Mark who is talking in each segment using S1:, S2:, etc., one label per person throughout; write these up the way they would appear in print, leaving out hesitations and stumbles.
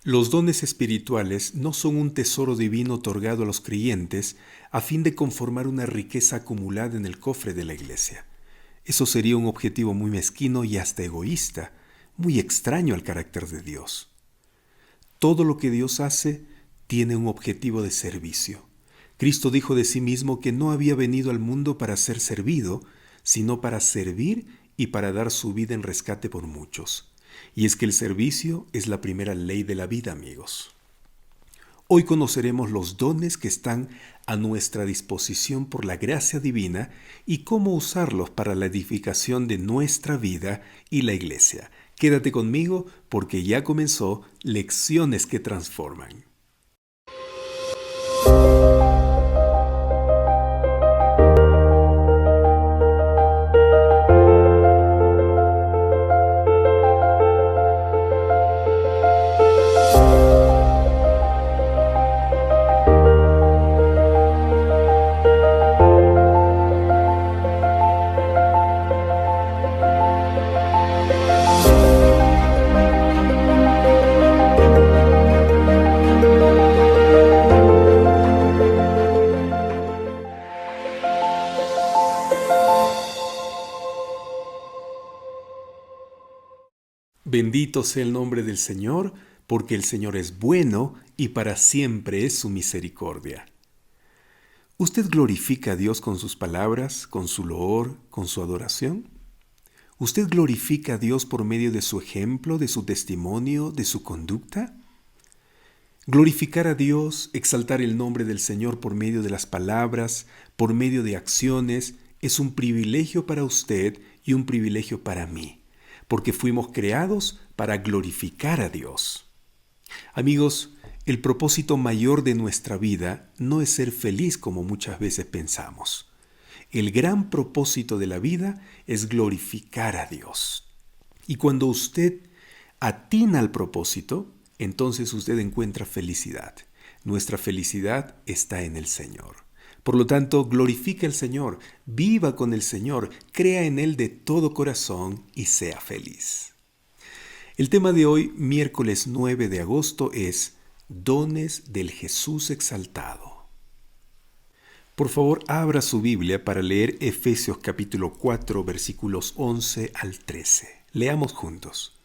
S1: Los dones espirituales no son un tesoro divino otorgado a los creyentes a fin de conformar una riqueza acumulada en el cofre de la iglesia. Eso sería un objetivo muy mezquino y hasta egoísta, muy extraño al carácter de Dios. Todo lo que Dios hace tiene un objetivo de servicio. Cristo dijo de sí mismo que no había venido al mundo para ser servido, sino para servir y para dar su vida en rescate por muchos. Y es que el servicio es la primera ley de la vida, amigos. Hoy conoceremos los dones que están a nuestra disposición por la gracia divina y cómo usarlos para la edificación de nuestra vida y la iglesia. Quédate conmigo porque ya comenzó Lecciones que Transforman. Bendito sea el nombre del Señor, porque el Señor es bueno y para siempre es su misericordia. ¿Usted glorifica a Dios con sus palabras, con su loor, con su adoración? ¿Usted glorifica a Dios por medio de su ejemplo, de su testimonio, de su conducta? Glorificar a Dios, exaltar el nombre del Señor por medio de las palabras, por medio de acciones, es un privilegio para usted y un privilegio para mí, porque fuimos creados para glorificar a Dios. Amigos, el propósito mayor de nuestra vida no es ser feliz como muchas veces pensamos. El gran propósito de la vida es glorificar a Dios. Y cuando usted atina al propósito, entonces usted encuentra felicidad. Nuestra felicidad está en el Señor. Por lo tanto, glorifique al Señor, viva con el Señor, crea en Él de todo corazón y sea feliz. El tema de hoy, miércoles 9 de agosto, es Dones del Jesús exaltado. Por favor, abra su Biblia para leer Efesios capítulo 4, versículos 11 al 13. Leamos juntos.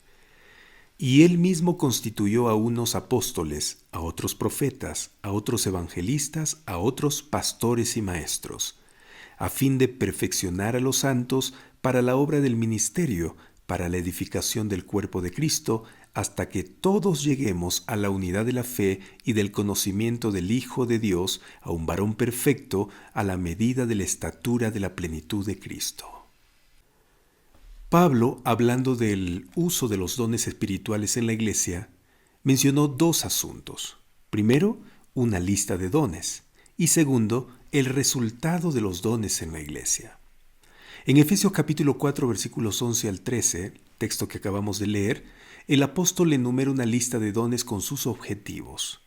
S1: Y Él mismo constituyó a unos apóstoles, a otros profetas, a otros evangelistas, a otros pastores y maestros, a fin de perfeccionar a los santos para la obra del ministerio, para la edificación del cuerpo de Cristo, hasta que todos lleguemos a la unidad de la fe y del conocimiento del Hijo de Dios, a un varón perfecto, a la medida de la estatura de la plenitud de Cristo. Pablo, hablando del uso de los dones espirituales en la iglesia, mencionó dos asuntos. Primero, una lista de dones, y segundo, el resultado de los dones en la iglesia. En Efesios capítulo 4, versículos 11 al 13, texto que acabamos de leer, el apóstol enumera una lista de dones con sus objetivos.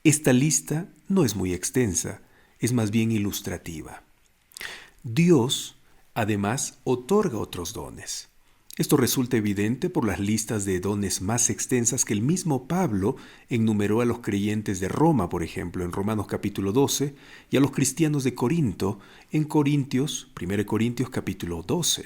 S1: Esta lista no es muy extensa, es más bien ilustrativa. Dios, además, otorga otros dones. Esto resulta evidente por las listas de dones más extensas que el mismo Pablo enumeró a los creyentes de Roma, por ejemplo, en Romanos capítulo 12, y a los cristianos de Corinto, en 1 Corintios capítulo 12.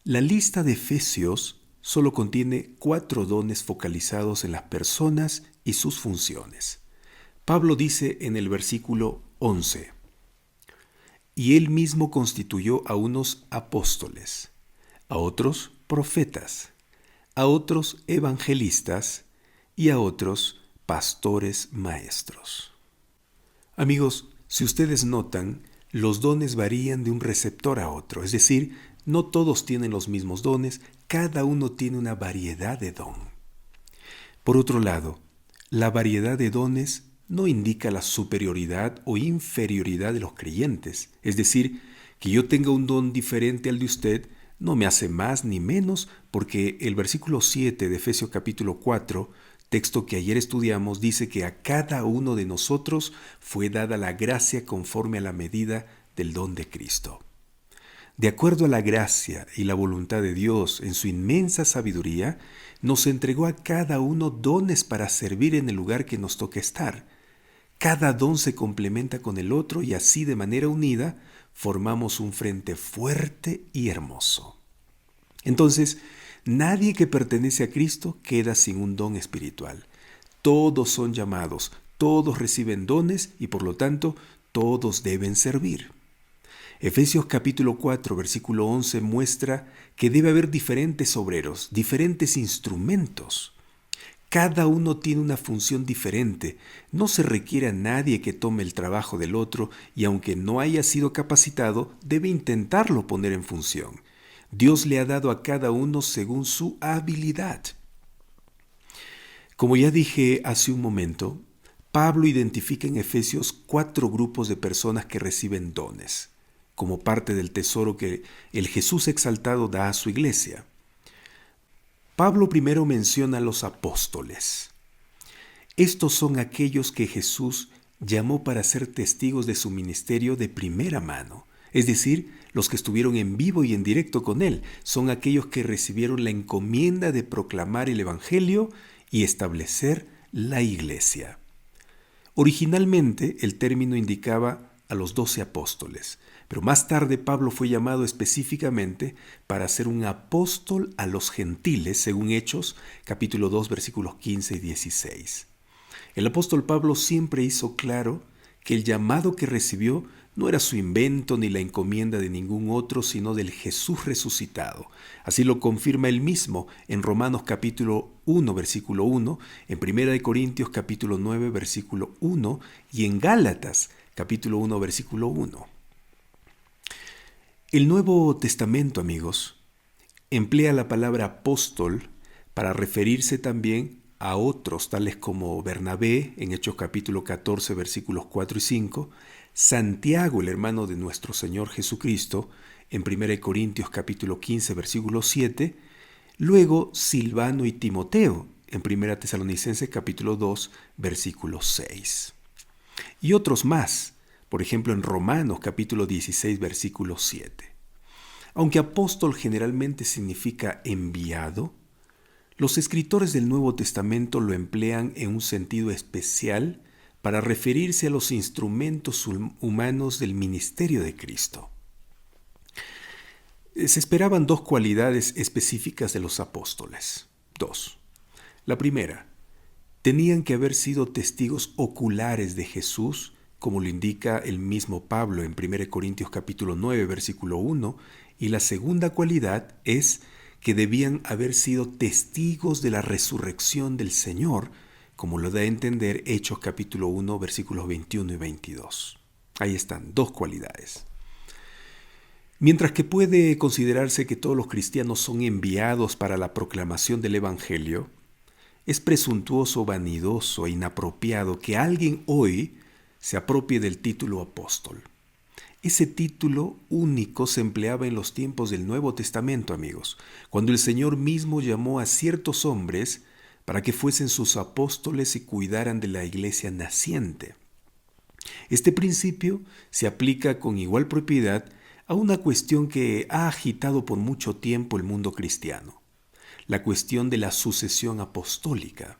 S1: La lista de Efesios solo contiene 4 dones focalizados en las personas y sus funciones. Pablo dice en el versículo 11, y Él mismo constituyó a unos apóstoles, a otros profetas, a otros evangelistas y a otros pastores maestros. Amigos, si ustedes notan, los dones varían de un receptor a otro, es decir, no todos tienen los mismos dones, cada uno tiene una variedad de don. Por otro lado, la variedad de dones no indica la superioridad o inferioridad de los creyentes, es decir, que yo tenga un don diferente al de usted no me hace más ni menos, porque el versículo 7 de Efesios capítulo 4, texto que ayer estudiamos, dice que a cada uno de nosotros fue dada la gracia conforme a la medida del don de Cristo. De acuerdo a la gracia y la voluntad de Dios en su inmensa sabiduría, nos entregó a cada uno dones para servir en el lugar que nos toca estar. Cada don se complementa con el otro y así de manera unida formamos un frente fuerte y hermoso. Entonces, nadie que pertenece a Cristo queda sin un don espiritual. Todos son llamados, todos reciben dones y por lo tanto todos deben servir. Efesios capítulo 4, versículo 11 muestra que debe haber diferentes obreros, diferentes instrumentos. Cada uno tiene una función diferente. No se requiere a nadie que tome el trabajo del otro y aunque no haya sido capacitado, debe intentarlo poner en función. Dios le ha dado a cada uno según su habilidad. Como ya dije hace un momento, Pablo identifica en Efesios 4 grupos de personas que reciben dones, como parte del tesoro que el Jesús exaltado da a su iglesia. Pablo primero menciona a los apóstoles. Estos son aquellos que Jesús llamó para ser testigos de su ministerio de primera mano, es decir, los que estuvieron en vivo y en directo con él. Son aquellos que recibieron la encomienda de proclamar el Evangelio y establecer la iglesia. Originalmente el término indicaba a los 12 apóstoles, pero más tarde Pablo fue llamado específicamente para ser un apóstol a los gentiles, según Hechos, capítulo 2, versículos 15 y 16. El apóstol Pablo siempre hizo claro que el llamado que recibió no era su invento ni la encomienda de ningún otro, sino del Jesús resucitado. Así lo confirma él mismo en Romanos capítulo 1, versículo 1, en 1 Corintios capítulo 9, versículo 1 y en Gálatas capítulo 1, versículo 1. El Nuevo Testamento, amigos, emplea la palabra apóstol para referirse también a otros, tales como Bernabé, en Hechos capítulo 14, versículos 4 y 5, Santiago, el hermano de nuestro Señor Jesucristo, en 1 Corintios capítulo 15, versículo 7, luego Silvano y Timoteo, en 1 Tesalonicenses capítulo 2, versículo 6. Y otros más, por ejemplo en Romanos capítulo 16, versículo 7. Aunque apóstol generalmente significa enviado, los escritores del Nuevo Testamento lo emplean en un sentido especial para referirse a los instrumentos humanos del ministerio de Cristo. Se esperaban dos cualidades específicas de los apóstoles. Dos. La primera, tenían que haber sido testigos oculares de Jesús, como lo indica el mismo Pablo en 1 Corintios capítulo 9, versículo 1, y la segunda cualidad es que debían haber sido testigos de la resurrección del Señor, como lo da a entender Hechos capítulo 1, versículos 21 y 22. Ahí están, dos cualidades. Mientras que puede considerarse que todos los cristianos son enviados para la proclamación del Evangelio, es presuntuoso, vanidoso e inapropiado que alguien hoy se apropie del título apóstol. Ese título único se empleaba en los tiempos del Nuevo Testamento, amigos, cuando el Señor mismo llamó a ciertos hombres para que fuesen sus apóstoles y cuidaran de la iglesia naciente. Este principio se aplica con igual propiedad a una cuestión que ha agitado por mucho tiempo el mundo cristiano, la cuestión de la sucesión apostólica.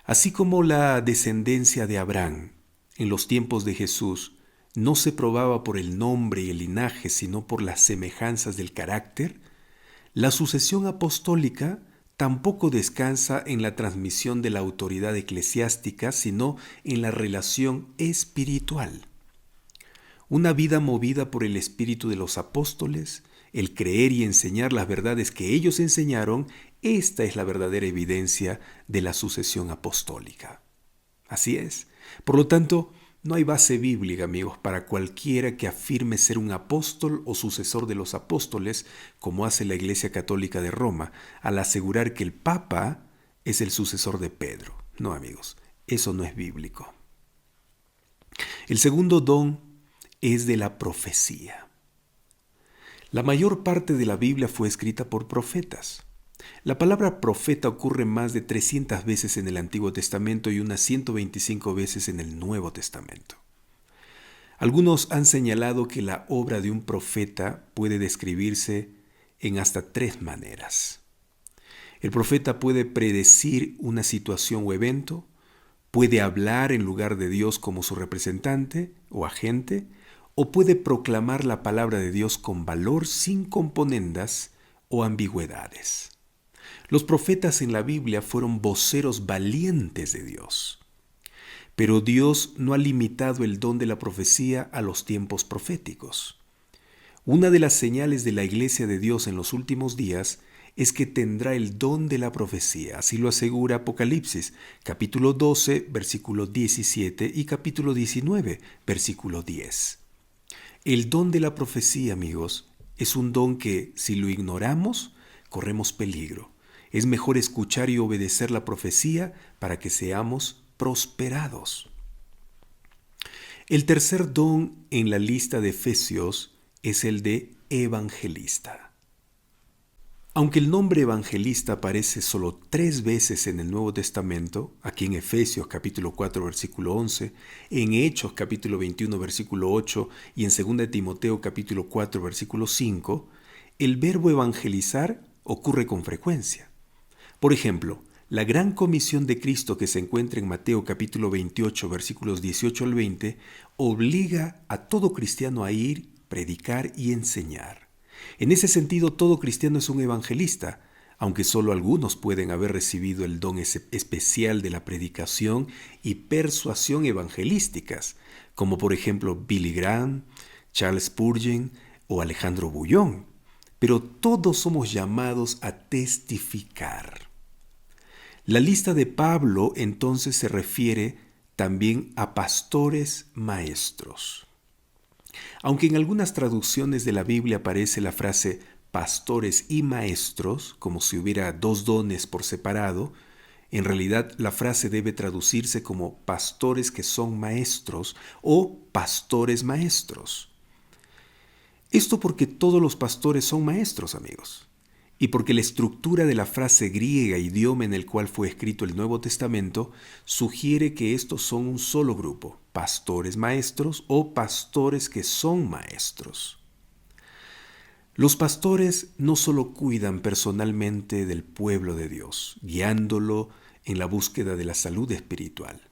S1: Así como la descendencia de Abraham en los tiempos de Jesús no se probaba por el nombre y el linaje, sino por las semejanzas del carácter, la sucesión apostólica tampoco descansa en la transmisión de la autoridad eclesiástica, sino en la relación espiritual. Una vida movida por el espíritu de los apóstoles, el creer y enseñar las verdades que ellos enseñaron, esta es la verdadera evidencia de la sucesión apostólica. Así es. Por lo tanto, no hay base bíblica, amigos, para cualquiera que afirme ser un apóstol o sucesor de los apóstoles, como hace la Iglesia Católica de Roma, al asegurar que el Papa es el sucesor de Pedro. No, amigos, eso no es bíblico. El segundo don es de la profecía. La mayor parte de la Biblia fue escrita por profetas. La palabra profeta ocurre más de 300 veces en el Antiguo Testamento y unas 125 veces en el Nuevo Testamento. Algunos han señalado que la obra de un profeta puede describirse en hasta 3 maneras. El profeta puede predecir una situación o evento, puede hablar en lugar de Dios como su representante o agente, o puede proclamar la palabra de Dios con valor sin componendas o ambigüedades. Los profetas en la Biblia fueron voceros valientes de Dios. Pero Dios no ha limitado el don de la profecía a los tiempos proféticos. Una de las señales de la Iglesia de Dios en los últimos días es que tendrá el don de la profecía. Así lo asegura Apocalipsis, capítulo 12, versículo 17 y capítulo 19, versículo 10. El don de la profecía, amigos, es un don que, si lo ignoramos, corremos peligro. Es mejor escuchar y obedecer la profecía para que seamos prosperados. El tercer don en la lista de Efesios es el de evangelista. Aunque el nombre evangelista aparece solo 3 veces en el Nuevo Testamento, aquí en Efesios capítulo 4 versículo 11, en Hechos capítulo 21 versículo 8 y en 2 Timoteo capítulo 4 versículo 5, el verbo evangelizar ocurre con frecuencia. Por ejemplo, la gran comisión de Cristo que se encuentra en Mateo capítulo 28 versículos 18 al 20 obliga a todo cristiano a ir, predicar y enseñar. En ese sentido, todo cristiano es un evangelista, aunque solo algunos pueden haber recibido el don especial de la predicación y persuasión evangelísticas, como por ejemplo Billy Graham, Charles Spurgeon o Alejandro Bullón. Pero todos somos llamados a testificar. La lista de Pablo entonces se refiere también a pastores maestros. Aunque en algunas traducciones de la Biblia aparece la frase pastores y maestros, como si hubiera 2 dones por separado, en realidad la frase debe traducirse como pastores que son maestros o pastores maestros. Esto porque todos los pastores son maestros, amigos. Y porque la estructura de la frase griega, idioma en el cual fue escrito el Nuevo Testamento, sugiere que estos son un solo grupo, pastores maestros o pastores que son maestros. Los pastores no solo cuidan personalmente del pueblo de Dios, guiándolo en la búsqueda de la salud espiritual,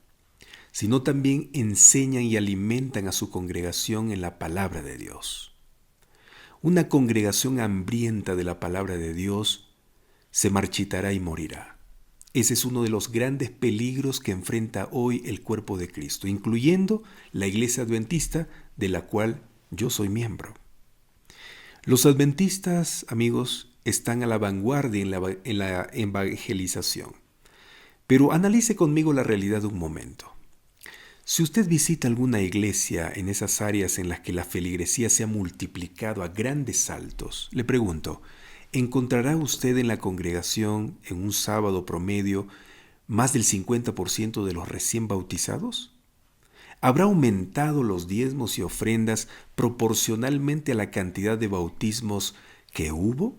S1: sino también enseñan y alimentan a su congregación en la palabra de Dios. Una congregación hambrienta de la palabra de Dios se marchitará y morirá. Ese es uno de los grandes peligros que enfrenta hoy el cuerpo de Cristo, incluyendo la Iglesia Adventista, de la cual yo soy miembro. Los adventistas, amigos, están a la vanguardia en la evangelización. Pero analice conmigo la realidad un momento. Si usted visita alguna iglesia en esas áreas en las que la feligresía se ha multiplicado a grandes saltos, le pregunto, ¿encontrará usted en la congregación en un sábado promedio más del 50% de los recién bautizados? ¿Habrá aumentado los diezmos y ofrendas proporcionalmente a la cantidad de bautismos que hubo?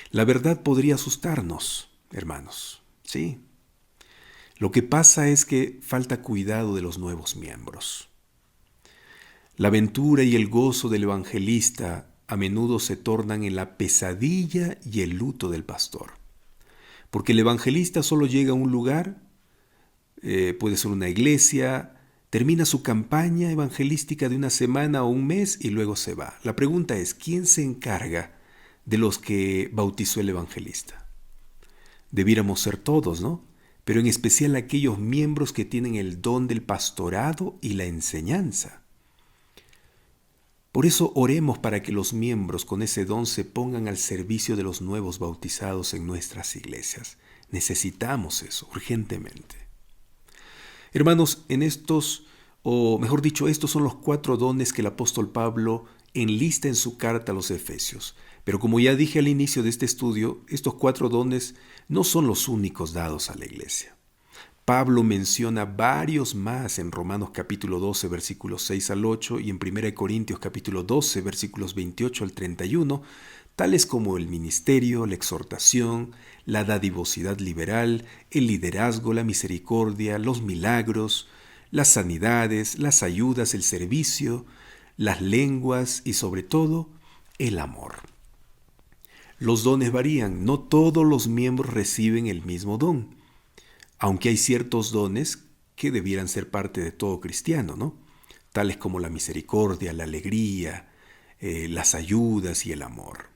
S1: La verdad podría asustarnos, hermanos, sí. Lo que pasa es que falta cuidado de los nuevos miembros. La aventura y el gozo del evangelista a menudo se tornan en la pesadilla y el luto del pastor. Porque el evangelista solo llega a un lugar, puede ser una iglesia, termina su campaña evangelística de una semana o un mes y luego se va. La pregunta es, ¿quién se encarga de los que bautizó el evangelista? Debiéramos ser todos, ¿no? Pero en especial aquellos miembros que tienen el don del pastorado y la enseñanza. Por eso oremos para que los miembros con ese don se pongan al servicio de los nuevos bautizados en nuestras iglesias. Necesitamos eso urgentemente. Hermanos, estos son los 4 dones que el apóstol Pablo enlista en su carta a los Efesios. Pero como ya dije al inicio de este estudio, estos 4 dones no son los únicos dados a la iglesia. Pablo menciona varios más en Romanos capítulo 12, versículos 6 al 8 y en 1 Corintios capítulo 12, versículos 28 al 31, tales como el ministerio, la exhortación, la dadivosidad liberal, el liderazgo, la misericordia, los milagros, las sanidades, las ayudas, el servicio, las lenguas y sobre todo el amor. Los dones varían, no todos los miembros reciben el mismo don, aunque hay ciertos dones que debieran ser parte de todo cristiano, ¿no? Tales como la misericordia, la alegría, las ayudas y el amor.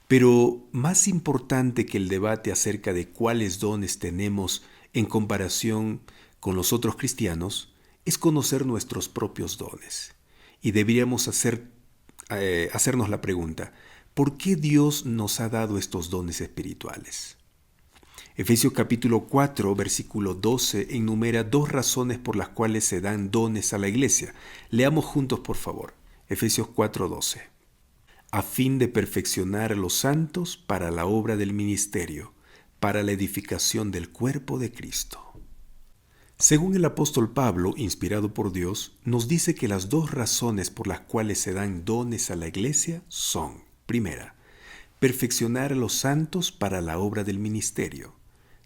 S1: Pero más importante que el debate acerca de cuáles dones tenemos en comparación con los otros cristianos es conocer nuestros propios dones. Y deberíamos hacernos la pregunta, ¿por qué Dios nos ha dado estos dones espirituales? Efesios capítulo 4, versículo 12 enumera 2 razones por las cuales se dan dones a la iglesia. Leamos juntos, por favor. Efesios 4, 12. A fin de perfeccionar a los santos para la obra del ministerio, para la edificación del cuerpo de Cristo. Según el apóstol Pablo, inspirado por Dios, nos dice que las 2 razones por las cuales se dan dones a la iglesia son, primera, perfeccionar a los santos para la obra del ministerio.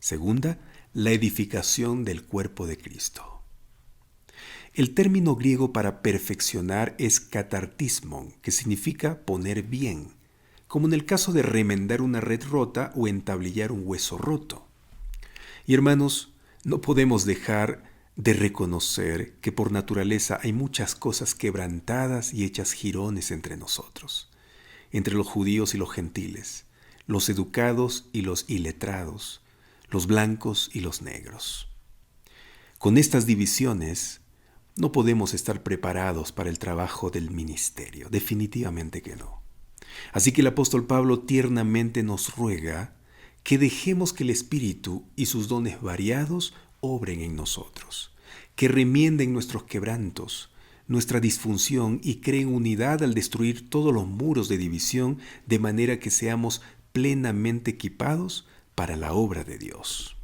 S1: Segunda, la edificación del cuerpo de Cristo. El término griego para perfeccionar es katartismon, que significa poner bien, como en el caso de remendar una red rota o entablillar un hueso roto. Y hermanos, no podemos dejar de reconocer que por naturaleza hay muchas cosas quebrantadas y hechas jirones entre nosotros, entre los judíos y los gentiles, los educados y los iletrados, los blancos y los negros. Con estas divisiones no podemos estar preparados para el trabajo del ministerio, definitivamente que no. Así que el apóstol Pablo tiernamente nos ruega que dejemos que el Espíritu y sus dones variados obren en nosotros, que remienden nuestros quebrantos, nuestra disfunción y creen unidad al destruir todos los muros de división de manera que seamos plenamente equipados para la obra de Dios.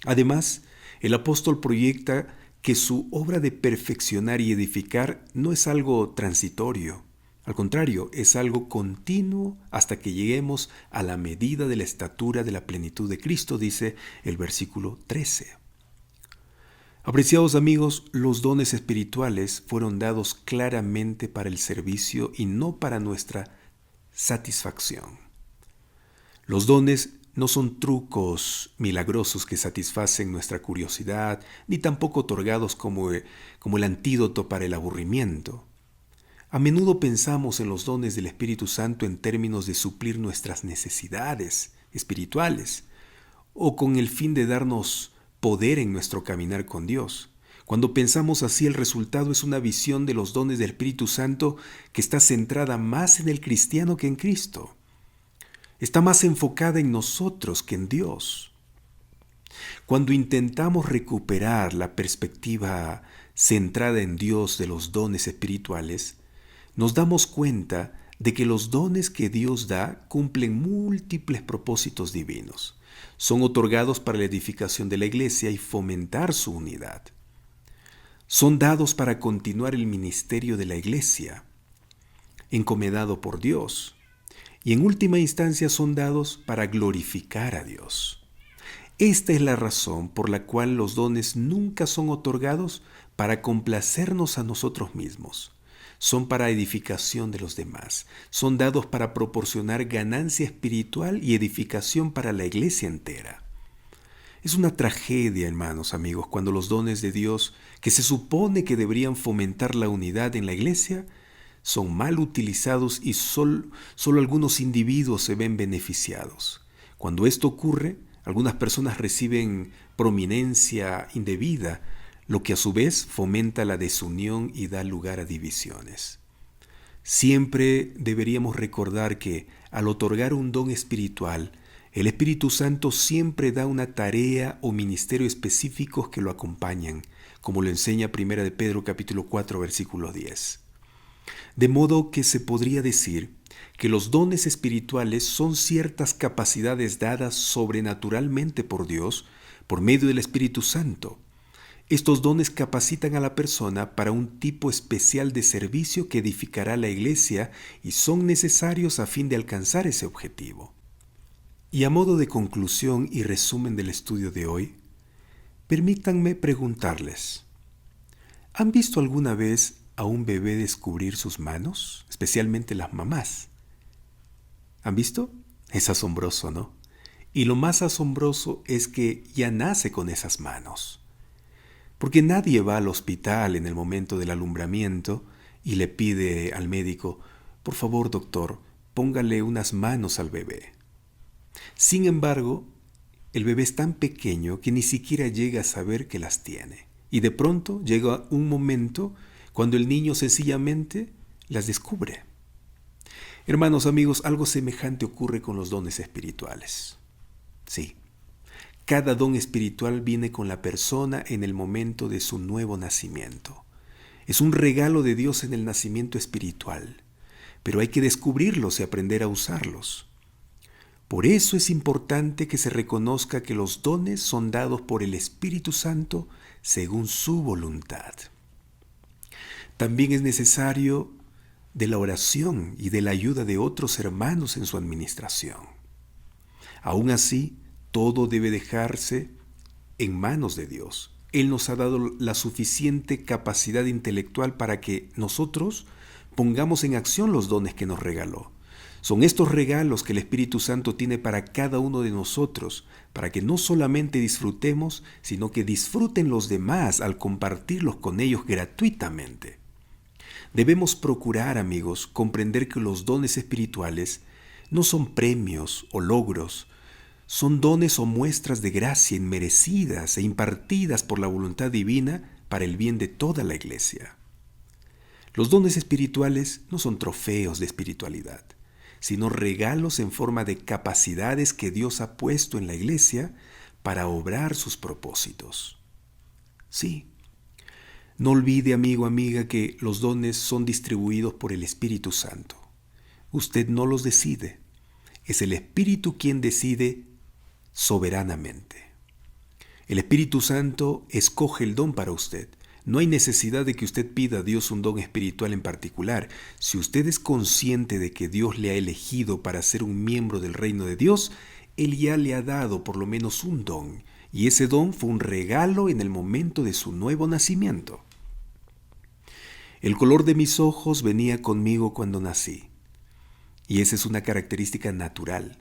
S1: Además, el apóstol proyecta que su obra de perfeccionar y edificar no es algo transitorio. Al contrario, es algo continuo hasta que lleguemos a la medida de la estatura de la plenitud de Cristo, dice el versículo 13. Apreciados amigos, los dones espirituales fueron dados claramente para el servicio y no para nuestra satisfacción. Los dones no son trucos milagrosos que satisfacen nuestra curiosidad, ni tampoco otorgados como el antídoto para el aburrimiento. A menudo pensamos en los dones del Espíritu Santo en términos de suplir nuestras necesidades espirituales o con el fin de darnos poder en nuestro caminar con Dios. Cuando pensamos así, el resultado es una visión de los dones del Espíritu Santo que está centrada más en el cristiano que en Cristo. Está más enfocada en nosotros que en Dios. Cuando intentamos recuperar la perspectiva centrada en Dios de los dones espirituales, nos damos cuenta de que los dones que Dios da cumplen múltiples propósitos divinos. Son otorgados para la edificación de la iglesia y fomentar su unidad. Son dados para continuar el ministerio de la iglesia, encomendado por Dios. Y en última instancia son dados para glorificar a Dios. Esta es la razón por la cual los dones nunca son otorgados para complacernos a nosotros mismos. Son para edificación de los demás. Son dados para proporcionar ganancia espiritual y edificación para la iglesia entera. Es una tragedia, hermanos, amigos, cuando los dones de Dios, que se supone que deberían fomentar la unidad en la iglesia, son mal utilizados y solo algunos individuos se ven beneficiados. Cuando esto ocurre, algunas personas reciben prominencia indebida, lo que a su vez fomenta la desunión y da lugar a divisiones. Siempre deberíamos recordar que al otorgar un don espiritual, el Espíritu Santo siempre da una tarea o ministerio específicos que lo acompañan, como lo enseña 1 de Pedro capítulo 4, versículo 10. De modo que se podría decir que los dones espirituales son ciertas capacidades dadas sobrenaturalmente por Dios por medio del Espíritu Santo. Estos dones capacitan a la persona para un tipo especial de servicio que edificará la iglesia y son necesarios a fin de alcanzar ese objetivo. Y a modo de conclusión y resumen del estudio de hoy, permítanme preguntarles, ¿Han visto alguna vez a un bebé descubrir sus manos? Especialmente las mamás. ¿Han visto? Es asombroso, ¿no? Y lo más asombroso es que ya nace con esas manos. Porque nadie va al hospital en el momento del alumbramiento y le pide al médico, por favor, doctor, póngale unas manos al bebé. Sin embargo, el bebé es tan pequeño que ni siquiera llega a saber que las tiene. Y de pronto llega un momento cuando el niño sencillamente las descubre. Hermanos, amigos, algo semejante ocurre con los dones espirituales. Sí, cada don espiritual viene con la persona en el momento de su nuevo nacimiento. Es un regalo de Dios en el nacimiento espiritual, pero hay que descubrirlos y aprender a usarlos. Por eso es importante que se reconozca que los dones son dados por el Espíritu Santo según su voluntad. También es necesario de la oración y de la ayuda de otros hermanos en su administración. Aún así, todo debe dejarse en manos de Dios. Él nos ha dado la suficiente capacidad intelectual para que nosotros pongamos en acción los dones que nos regaló. Son estos regalos que el Espíritu Santo tiene para cada uno de nosotros, para que no solamente disfrutemos, sino que disfruten los demás al compartirlos con ellos gratuitamente. Debemos procurar, amigos, comprender que los dones espirituales no son premios o logros, son dones o muestras de gracia inmerecidas e impartidas por la voluntad divina para el bien de toda la iglesia. Los dones espirituales no son trofeos de espiritualidad, sino regalos en forma de capacidades que Dios ha puesto en la iglesia para obrar sus propósitos. Sí, no olvide, amigo, amiga, que los dones son distribuidos por el Espíritu Santo. Usted no los decide, es el Espíritu quien decide soberanamente. El Espíritu Santo escoge el don para usted. No hay necesidad de que usted pida a Dios un don espiritual en particular. Si usted es consciente de que Dios le ha elegido para ser un miembro del reino de Dios, Él ya le ha dado por lo menos un don, y ese don fue un regalo en el momento de su nuevo nacimiento. El color de mis ojos venía conmigo cuando nací, y esa es una característica natural.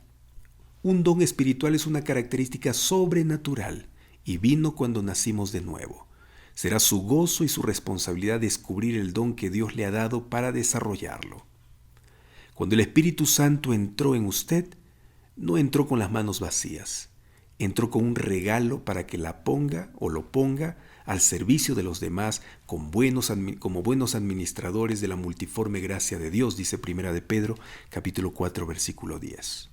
S1: Un don espiritual es una característica sobrenatural y vino cuando nacimos de nuevo. Será su gozo y su responsabilidad descubrir el don que Dios le ha dado para desarrollarlo. Cuando el Espíritu Santo entró en usted, no entró con las manos vacías. Entró con un regalo para que la ponga o lo ponga al servicio de los demás como buenos administradores de la multiforme gracia de Dios, dice 1 de Pedro, capítulo 4, versículo 10.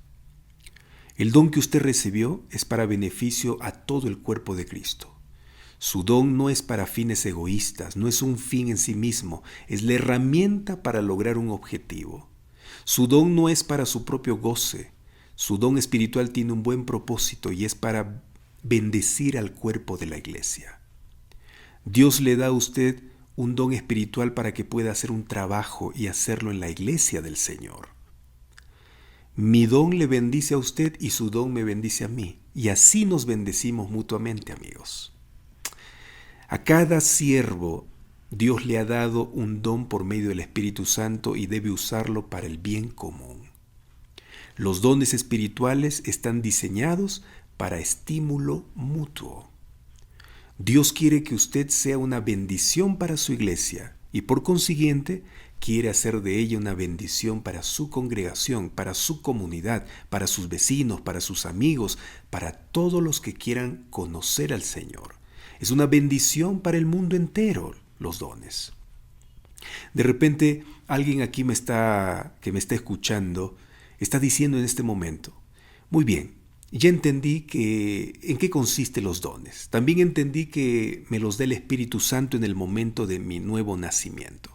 S1: El don que usted recibió es para beneficio a todo el cuerpo de Cristo. Su don no es para fines egoístas, no es un fin en sí mismo, es la herramienta para lograr un objetivo. Su don no es para su propio goce, su don espiritual tiene un buen propósito y es para bendecir al cuerpo de la iglesia. Dios le da a usted un don espiritual para que pueda hacer un trabajo y hacerlo en la iglesia del Señor. Mi don le bendice a usted y su don me bendice a mí. Y así nos bendecimos mutuamente, amigos. A cada siervo Dios le ha dado un don por medio del Espíritu Santo y debe usarlo para el bien común. Los dones espirituales están diseñados para estímulo mutuo. Dios quiere que usted sea una bendición para su iglesia y por consiguiente quiere hacer de ella una bendición para su congregación, para su comunidad, para sus vecinos, para sus amigos, para todos los que quieran conocer al Señor. Es una bendición para el mundo entero, los dones. De repente, alguien aquí que me está escuchando, está diciendo en este momento, muy bien, ya entendí en qué consisten los dones. También entendí que me los da el Espíritu Santo en el momento de mi nuevo nacimiento.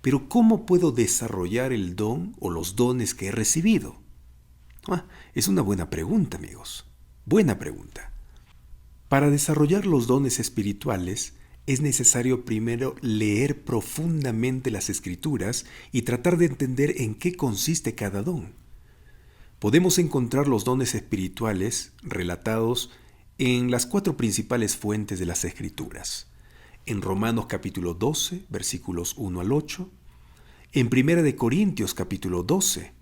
S1: Pero ¿cómo puedo desarrollar el don o los dones que he recibido? Es una buena pregunta, amigos. Buena pregunta. Para desarrollar los dones espirituales es necesario primero leer profundamente las Escrituras y tratar de entender en qué consiste cada don. Podemos encontrar los dones espirituales relatados en las 4 principales fuentes de las Escrituras. en Romanos capítulo 12, versículos 1 al 8, en Primera de Corintios capítulo 12,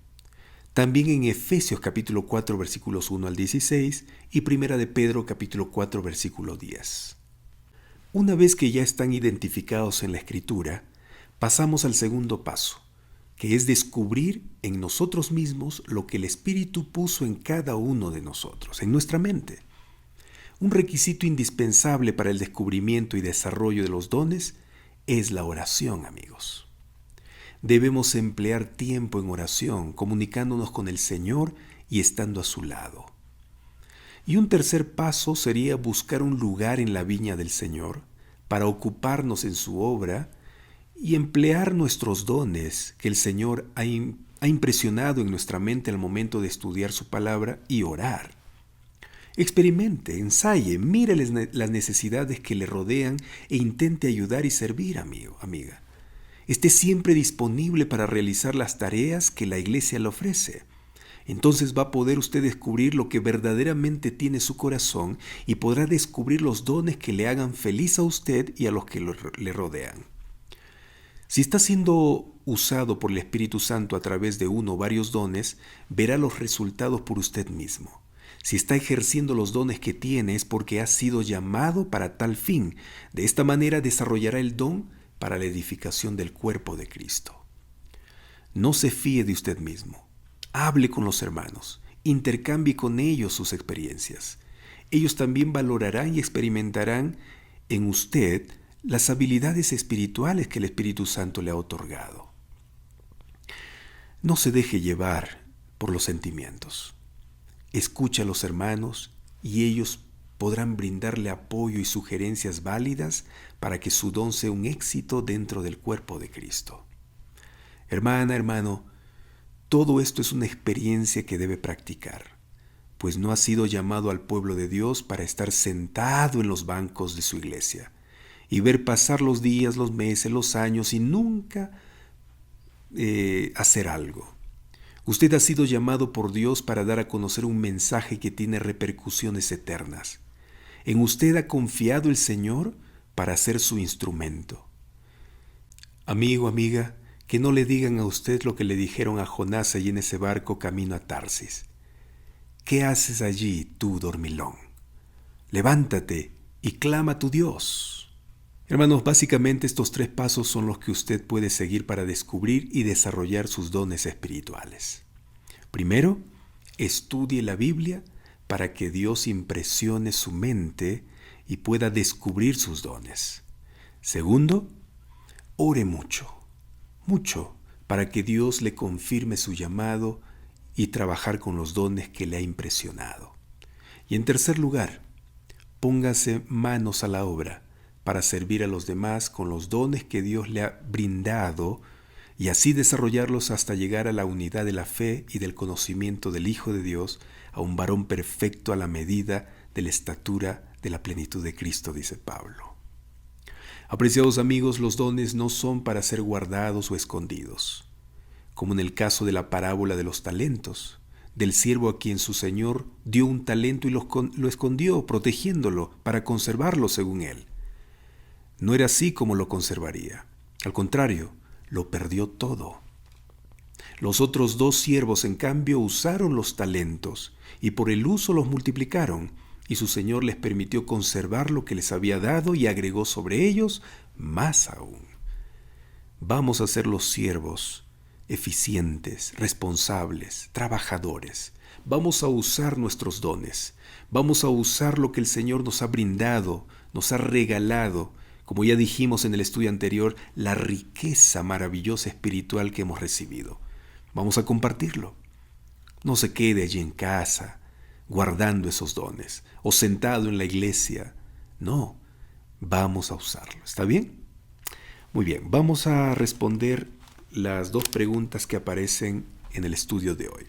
S1: también en Efesios capítulo 4, versículos 1 al 16 y Primera de Pedro capítulo 4, versículo 10. Una vez que ya están identificados en la Escritura, pasamos al segundo paso, que es descubrir en nosotros mismos lo que el Espíritu puso en cada uno de nosotros, en nuestra mente. Un requisito indispensable para el descubrimiento y desarrollo de los dones es la oración, amigos. Debemos emplear tiempo en oración, comunicándonos con el Señor y estando a su lado. Y un tercer paso sería buscar un lugar en la viña del Señor para ocuparnos en su obra y emplear nuestros dones que el Señor ha impresionado en nuestra mente al momento de estudiar su palabra y orar. Experimente, ensaye, mire las necesidades que le rodean e intente ayudar y servir, amigo, amiga. Esté siempre disponible para realizar las tareas que la iglesia le ofrece. Entonces va a poder usted descubrir lo que verdaderamente tiene su corazón y podrá descubrir los dones que le hagan feliz a usted y a los que le rodean. Si está siendo usado por el Espíritu Santo a través de uno o varios dones, verá los resultados por usted mismo. Si está ejerciendo los dones que tiene es porque ha sido llamado para tal fin. De esta manera desarrollará el don para la edificación del cuerpo de Cristo. No se fíe de usted mismo. Hable con los hermanos. Intercambie con ellos sus experiencias. Ellos también valorarán y experimentarán en usted las habilidades espirituales que el Espíritu Santo le ha otorgado. No se deje llevar por los sentimientos. Escucha a los hermanos y ellos podrán brindarle apoyo y sugerencias válidas para que su don sea un éxito dentro del cuerpo de Cristo. Hermana, hermano, todo esto es una experiencia que debe practicar, pues no ha sido llamado al pueblo de Dios para estar sentado en los bancos de su iglesia y ver pasar los días, los meses, los años y nunca hacer algo. Usted ha sido llamado por Dios para dar a conocer un mensaje que tiene repercusiones eternas. En usted ha confiado el Señor para ser su instrumento. Amigo, amiga, que no le digan a usted lo que le dijeron a Jonás allí en ese barco camino a Tarsis. ¿Qué haces allí, tú dormilón? Levántate y clama a tu Dios. Hermanos, básicamente estos 3 pasos son los que usted puede seguir para descubrir y desarrollar sus dones espirituales. Primero, estudie la Biblia para que Dios impresione su mente y pueda descubrir sus dones. Segundo, ore mucho, para que Dios le confirme su llamado y trabajar con los dones que le ha impresionado. Y en tercer lugar, póngase manos a la obra para servir a los demás con los dones que Dios le ha brindado y así desarrollarlos hasta llegar a la unidad de la fe y del conocimiento del Hijo de Dios, a un varón perfecto a la medida de la estatura de la plenitud de Cristo, dice Pablo. Apreciados amigos, los dones no son para ser guardados o escondidos, como en el caso de la parábola de los talentos, del siervo a quien su señor dio un talento y lo escondió, protegiéndolo para conservarlo según él. No era así como lo conservaría. Al contrario, lo perdió todo. Los otros 2 siervos, en cambio, usaron los talentos y por el uso los multiplicaron, y su señor les permitió conservar lo que les había dado y agregó sobre ellos más aún. Vamos a ser los siervos eficientes, responsables, trabajadores. Vamos a usar nuestros dones. Vamos a usar lo que el Señor nos ha brindado, nos ha regalado. Como ya dijimos en el estudio anterior, la riqueza maravillosa espiritual que hemos recibido. Vamos a compartirlo. No se quede allí en casa, guardando esos dones, o sentado en la iglesia. No, vamos a usarlo. ¿Está bien? Muy bien, vamos a responder las 2 preguntas que aparecen en el estudio de hoy.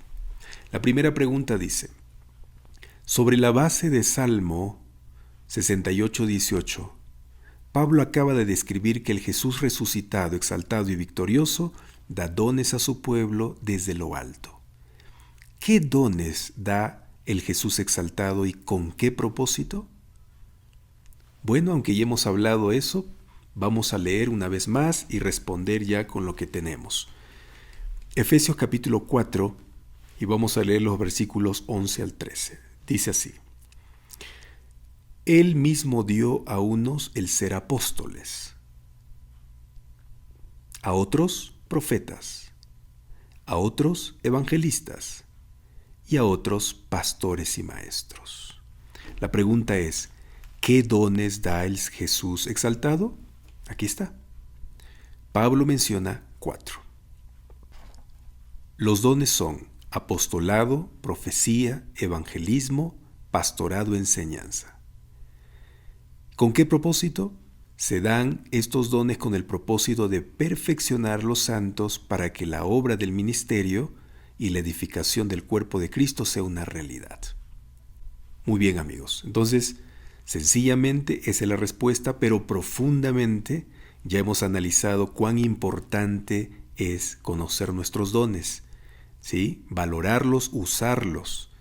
S1: La primera pregunta dice, sobre la base de Salmo 68:18, Pablo acaba de describir que el Jesús resucitado, exaltado y victorioso da dones a su pueblo desde lo alto. ¿Qué dones da el Jesús exaltado y con qué propósito? Bueno, aunque ya hemos hablado eso, Vamos a leer una vez más y responder ya con lo que tenemos. Efesios capítulo 4, y vamos a leer los versículos 11 al 13. Dice así: Él mismo dio a unos el ser apóstoles, a otros profetas, a otros evangelistas y a otros pastores y maestros. La pregunta es, ¿qué dones da el Jesús exaltado? Aquí está. Pablo menciona 4. Los dones son apostolado, profecía, evangelismo, pastorado, enseñanza. ¿Con qué propósito? Se dan estos dones con el propósito de perfeccionar los santos para que la obra del ministerio y la edificación del cuerpo de Cristo sea una realidad. Muy bien, amigos. Entonces, sencillamente esa es la respuesta, pero profundamente ya hemos analizado cuán importante es conocer nuestros dones, ¿sí? Valorarlos, usarlos,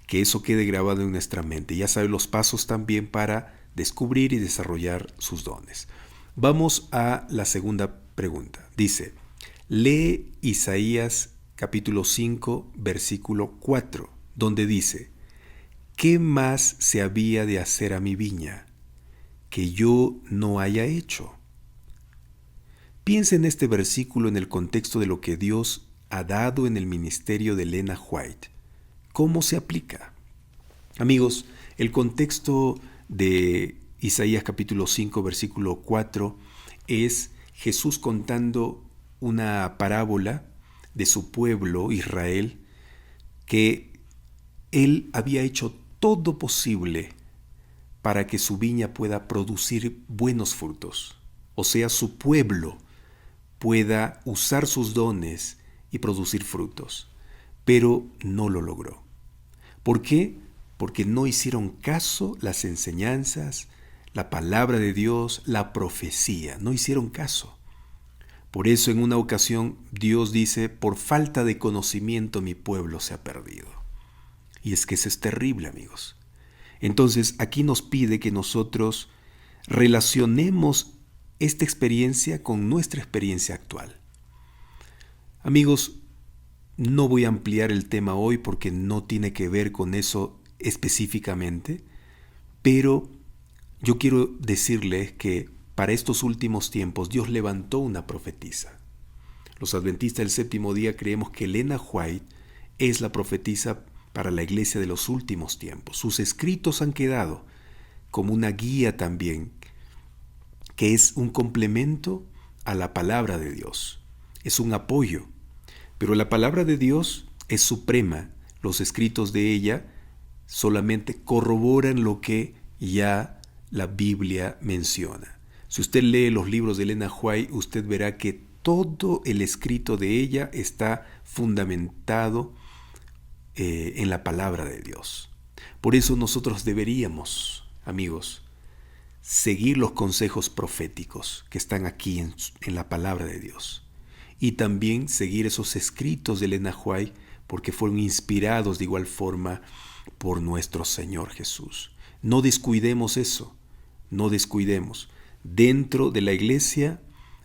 S1: que eso quede grabado en nuestra mente. Ya sabe los pasos también para descubrir y desarrollar sus dones. Vamos a la segunda pregunta. Dice, lee Isaías capítulo 5, versículo 4, donde dice: ¿Qué más se había de hacer a mi viña que yo no haya hecho? Piensa en este versículo en el contexto de lo que Dios ha dado en el ministerio de Elena White. ¿Cómo se aplica? Amigos, el contexto de Isaías capítulo 5, versículo 4 es Jesús contando una parábola de su pueblo Israel, que él había hecho todo posible para que su viña pueda producir buenos frutos, o sea, su pueblo pueda usar sus dones y producir frutos, pero no lo logró. ¿Por qué? Porque no hicieron caso las enseñanzas, la palabra de Dios, la profecía, no hicieron caso. Por eso en una ocasión Dios dice, por falta de conocimiento mi pueblo se ha perdido. Y es que eso es terrible, amigos. Entonces aquí nos pide que nosotros relacionemos esta experiencia con nuestra experiencia actual. Amigos, no voy a ampliar el tema hoy porque no tiene que ver con eso específicamente, pero yo quiero decirles que para estos últimos tiempos Dios levantó una profetisa. Los adventistas del séptimo día creemos que Elena White es la profetisa para la iglesia de los últimos tiempos. Sus escritos han quedado como una guía también, que es un complemento a la palabra de Dios. Es un apoyo. Pero la palabra de Dios es suprema. Los escritos de ella solamente corroboran lo que ya la Biblia menciona. Si usted lee los libros de Elena White, usted verá que todo el escrito de ella está fundamentado en la palabra de Dios. Por eso nosotros deberíamos, amigos, seguir los consejos proféticos que están aquí en la palabra de Dios. Y también seguir esos escritos de Elena White, porque fueron inspirados de igual forma por nuestro Señor Jesús. No descuidemos eso, no descuidemos. Dentro de la iglesia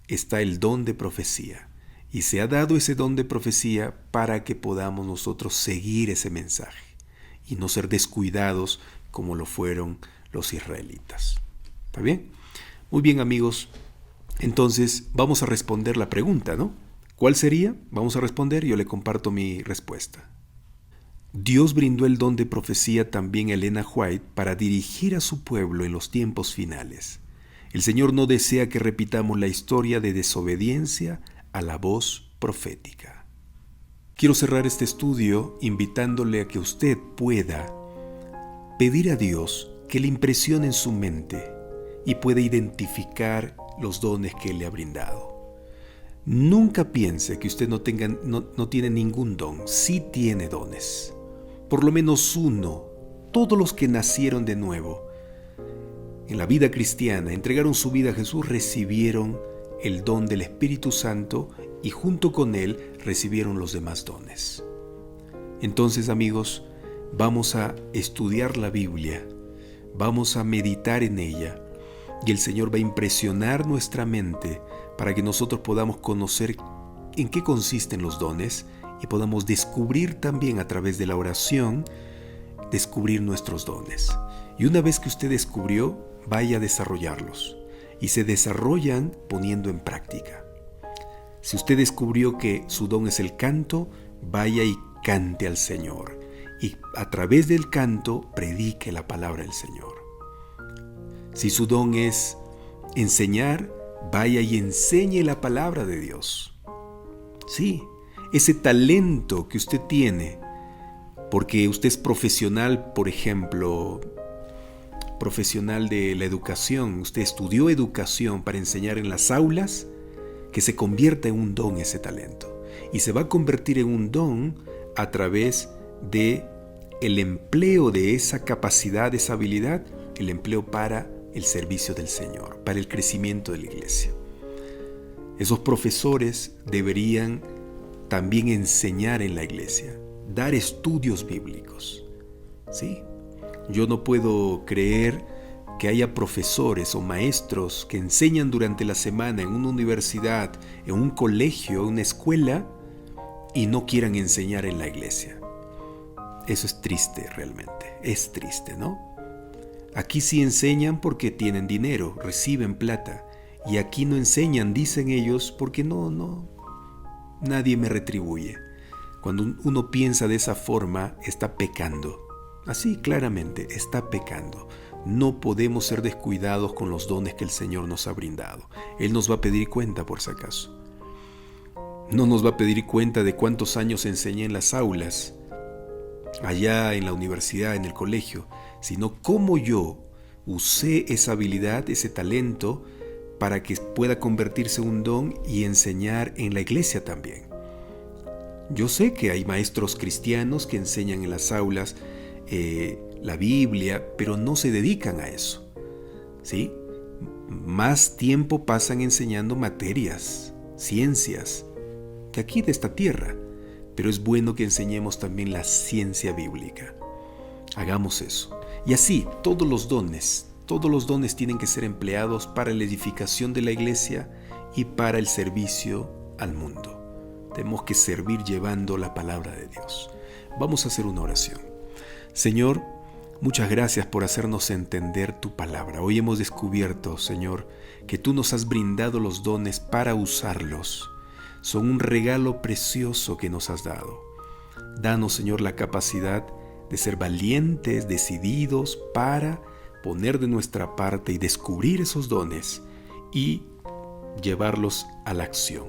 S1: está el don de profecía, y se ha dado ese don de profecía para que podamos nosotros seguir ese mensaje y no ser descuidados como lo fueron los israelitas. ¿Está bien? Muy bien, amigos. Entonces vamos a responder la pregunta, ¿no? ¿Cuál sería? Vamos a responder, yo le comparto mi respuesta. Dios brindó el don de profecía también a Elena White para dirigir a su pueblo en los tiempos finales. El Señor no desea que repitamos la historia de desobediencia a la voz profética. Quiero cerrar este estudio invitándole a que usted pueda pedir a Dios que le impresione en su mente y pueda identificar los dones que Él le ha brindado. Nunca piense que usted no tiene ningún don. Sí tiene dones. Por lo menos uno. Todos los que nacieron de nuevo en la vida cristiana, entregaron su vida a Jesús, recibieron el don del Espíritu Santo y junto con Él recibieron los demás dones. Entonces, amigos, vamos a estudiar la Biblia, vamos a meditar en ella y el Señor va a impresionar nuestra mente para que nosotros podamos conocer en qué consisten los dones y podamos descubrir también a través de la oración, descubrir nuestros dones. Y una vez que usted descubrió, vaya a desarrollarlos. Y se desarrollan poniendo en práctica. Si usted descubrió que su don es el canto, vaya y cante al Señor. Y a través del canto, predique la palabra del Señor. Si su don es enseñar, vaya y enseñe la palabra de Dios. Sí, ese talento que usted tiene, porque usted es profesional, por ejemplo, profesional de la educación, usted estudió educación para enseñar en las aulas, que se convierta en un don ese talento. Y se va a convertir en un don a través de el empleo de esa capacidad, de esa habilidad, el empleo para el servicio del Señor, para el crecimiento de la iglesia. Esos profesores deberían también enseñar en la iglesia, dar estudios bíblicos. ¿Sí? Yo no puedo creer que haya profesores o maestros que enseñan durante la semana en una universidad, en un colegio, en una escuela, y no quieran enseñar en la iglesia. Eso es triste realmente, es triste, ¿no? Aquí sí enseñan porque tienen dinero, reciben plata, y aquí no enseñan, dicen ellos, porque nadie me retribuye. Cuando uno piensa de esa forma, está pecando. Así claramente, está pecando. No podemos ser descuidados con los dones que el Señor nos ha brindado. Él nos va a pedir cuenta por si acaso. No nos va a pedir cuenta de cuántos años enseñé en las aulas, allá en la universidad, en el colegio, sino cómo yo usé esa habilidad, ese talento, para que pueda convertirse en un don y enseñar en la iglesia también. Yo sé que hay maestros cristianos que enseñan en las aulas la Biblia, pero no se dedican a eso, ¿sí? Más tiempo pasan enseñando materias, ciencias, que aquí de esta tierra, pero es bueno que enseñemos también la ciencia bíblica. Hagamos eso. Y así, todos los dones tienen que ser empleados para la edificación de la iglesia y para el servicio al mundo. Tenemos que servir llevando la palabra de Dios. Vamos a hacer una oración. Señor, muchas gracias por hacernos entender tu palabra. Hoy hemos descubierto, Señor, que tú nos has brindado los dones para usarlos. Son un regalo precioso que nos has dado. Danos, Señor, la capacidad de ser valientes, decididos para poner de nuestra parte y descubrir esos dones y llevarlos a la acción,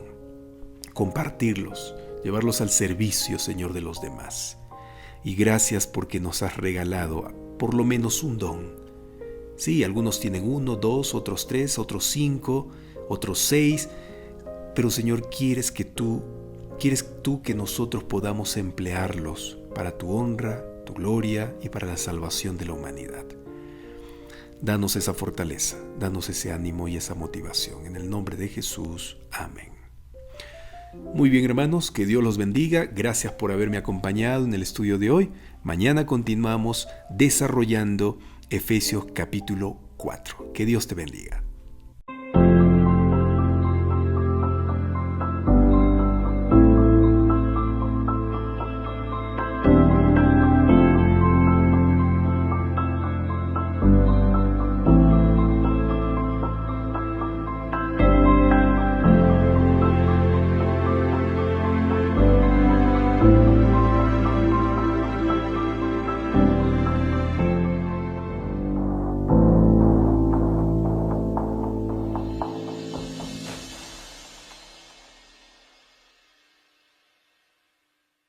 S1: compartirlos, llevarlos al servicio, Señor, de los demás. Y gracias porque nos has regalado por lo menos un don. Sí, algunos tienen 1, 2, otros 3, otros 5, otros 6, pero Señor, quieres tú que nosotros podamos emplearlos para tu honra, tu gloria y para la salvación de la humanidad. Danos esa fortaleza, danos ese ánimo y esa motivación. En el nombre de Jesús, amén. Muy bien, hermanos, que Dios los bendiga. Gracias por haberme acompañado en el estudio de hoy. Mañana continuamos desarrollando Efesios capítulo 4. Que Dios te bendiga.